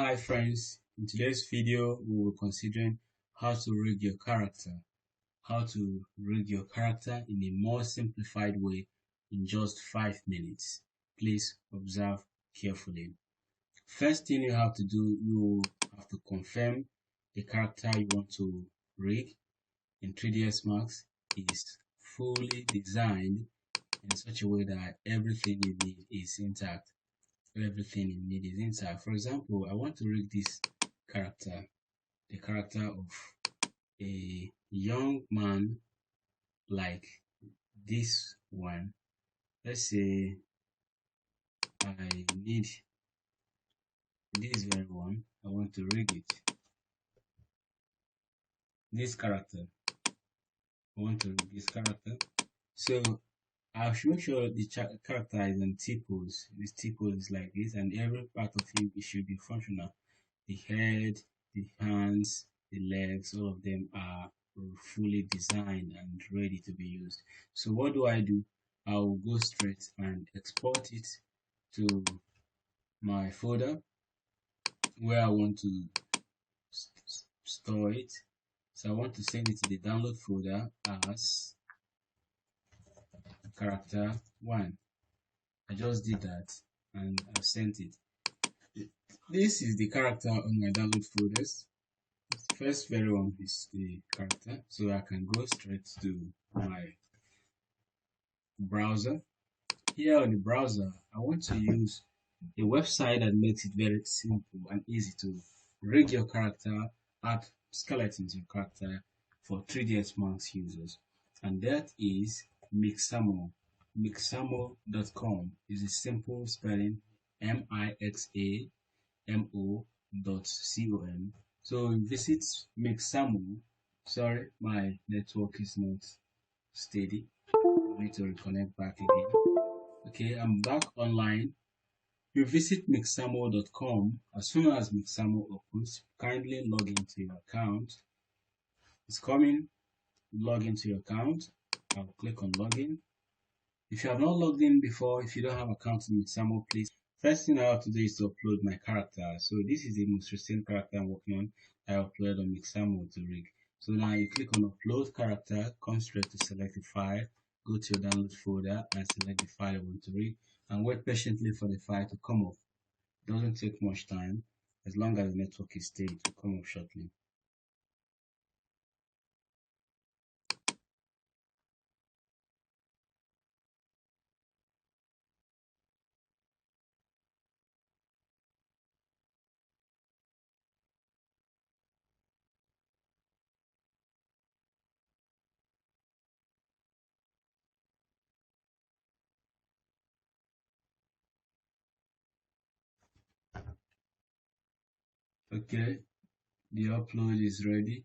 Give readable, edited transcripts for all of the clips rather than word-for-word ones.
Hi friends, in today's video we will be considering how to rig your character. How to rig your character in a more simplified way in just 5 minutes. Please observe carefully. First thing you have to do, you have to confirm the character you want to rig in 3ds Max is fully designed in such a way that everything you need is intact. Everything you need is inside. For example, I want to rig this character, the character of a young man like this one. Let's say I need this very one. I want to rig it. This character. I want to rig this character. So I should make sure the character is in T-pose. This T-pose is like this, and every part of him it should be functional. The head, the hands, the legs, all of them are fully designed and ready to be used. So what do? I will go straight and export it to my folder where I want to store it. So I want to send it to the download folder as character 1. I just did that and I've sent it. This is the character on my download folders. The first very one is the character, so I can go straight to my browser. Here on the browser, I want to use a website that makes it very simple and easy to rig your character, add skeletons to your character for 3ds Max users, and that is Mixamo. Mixamo.com is a simple spelling, Mixamo.com. So visit Mixamo. Sorry, my network is not steady. I need to reconnect back again. Okay, I'm back online. You visit Mixamo.com. As soon as Mixamo opens, kindly log into your account. It's coming. Log into your account. I'll click on login. If you have not logged in before, if you don't have an account in Mixamo, please. First thing I have to do is to upload my character. So this is the most recent character I'm working on. I uploaded on Mixamo to rig. So now you click on upload character, come straight to select the file, go to your download folder and select the file you want to rig, and wait patiently for the file to come up. It doesn't take much time. As long as the network is steady, it will come up shortly. Okay, the upload is ready.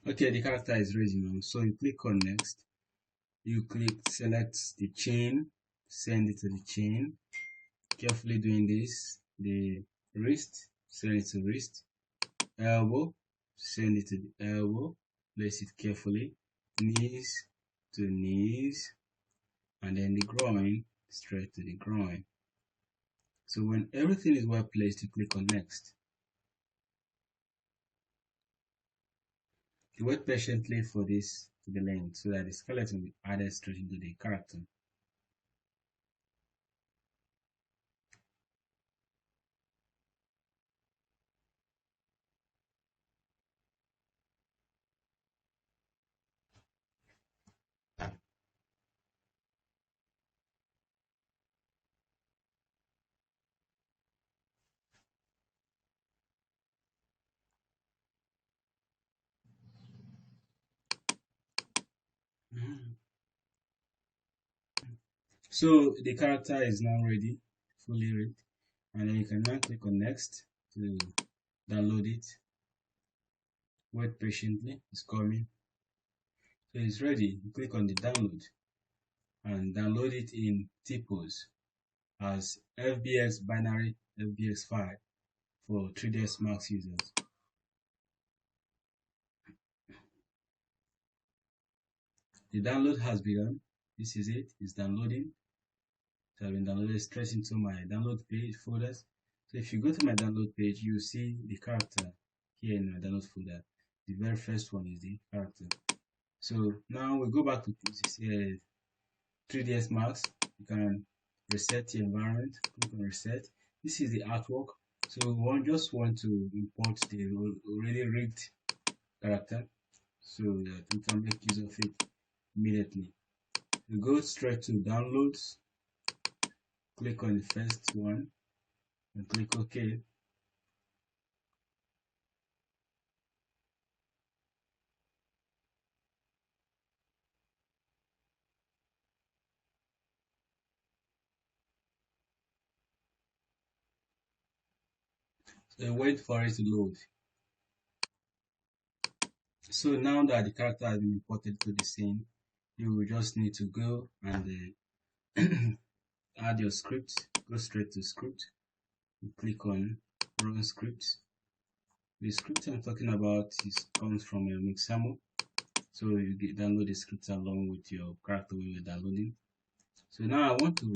Okay, the character is ready now. So you click on next. You select the chain, send it to the chain. Carefully doing this. The wrist, send it to wrist. Elbow, send it to the elbow. Place it carefully. Knees to knees. And then the groin, straight to the groin. So when everything is well placed, you click on next. You wait patiently for this to be linked so that the skeleton will be added straight into the character. So the character is now ready, fully read, and then you can now click on next to download it. Wait patiently, it's coming. So it's ready. You click on the download and download it in typos as FBX binary FBX file for 3ds Max users. The download has begun. This is it. It's downloading. So I've been downloaded straight into my download page folders. So if you go to my download page, you see the character here in my download folder. The very first one is the character. So now we go back to 3ds Max. You can reset the environment. Click on reset. This is the artwork. So we just want to import the already rigged character so that we can make use of it immediately. We go straight to downloads, click on the first one and click OK. So wait for it to load. So now that the character has been imported to the scene, you will just need to go and add your script. Go straight to script. You click on run script. The script I'm talking about comes from Mixamo. So you download the script along with your character when you're downloading. So now I want to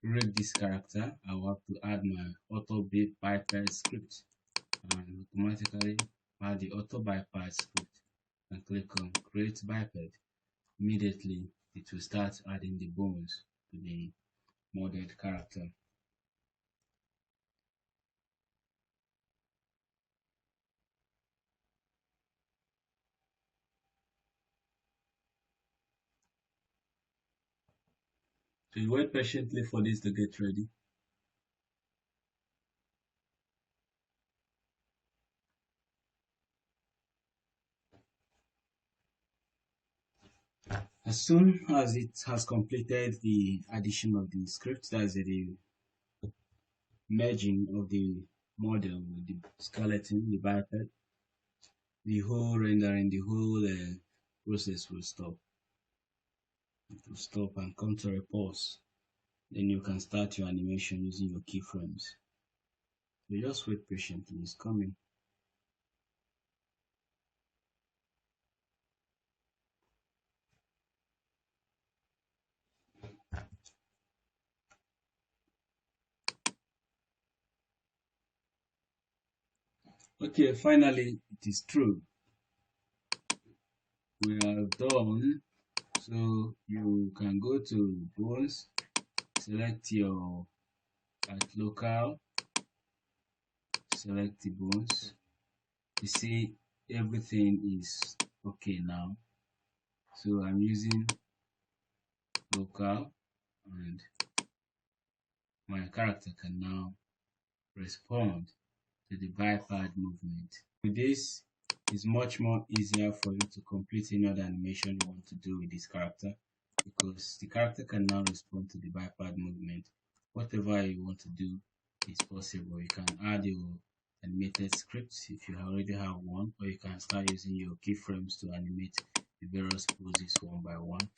rig this character. I will have to add my auto bypass script and automatically add the auto bypass script and click on create biped. Immediately it will start adding the bones to the modeled character. So you wait patiently for this to get ready. As soon as it has completed the addition of the script, that's the merging of the model with the skeleton, the biped, the whole rendering, the whole process will stop. It will stop and come to a pause. Then you can start your animation using your keyframes. So just wait patiently, it's coming. Okay, finally it is true. We are done. So you can go to bones, select your at local, select the bones. You see everything is okay now. So I'm using local and my character can now respond to the biped movement. With this, it's much more easier for you to complete any other animation you want to do with this character because the character can now respond to the biped movement. Whatever you want to do is possible. You can add your animated scripts if you already have one, or you can start using your keyframes to animate the various poses one by one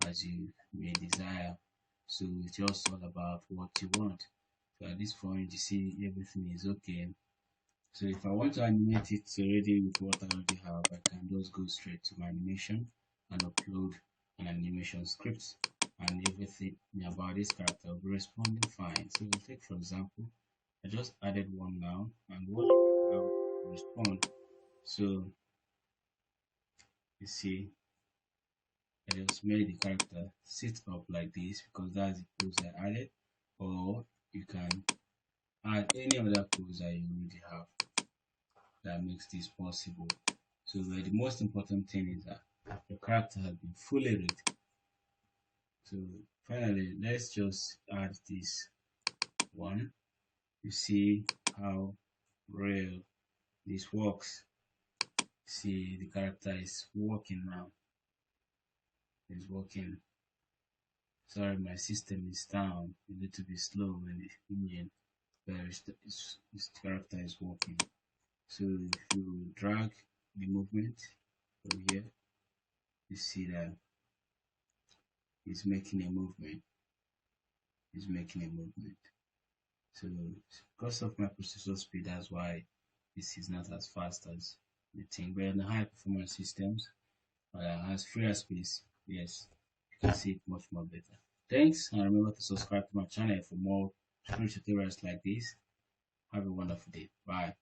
as you may desire. So it's just all about what you want. So at this point, you see everything is okay. So if I want to animate it already with what I already have, I can just go straight to my animation and upload an animation script, and everything about this character will be responding fine. So we'll take for example, I just added one now and what will respond. So you see, I just made the character sit up like this because that's the pose I added, or you can add any other pose that you already have that makes this possible. So the most important thing is that the character has been fully rigged. So finally, let's just add this one. You see how real this works. See the character is working now. It's working Sorry, my system is down a little bit slow when the engine, but its character is working. So if you drag the movement from here, you see that it's making a movement. It's making a movement. So because of my processor speed, that's why this is not as fast as the thing. But in the high performance systems, has freer space, yes, you can see it much more better. Thanks, and remember to subscribe to my channel for more tutorials like this. Have a wonderful day. Bye.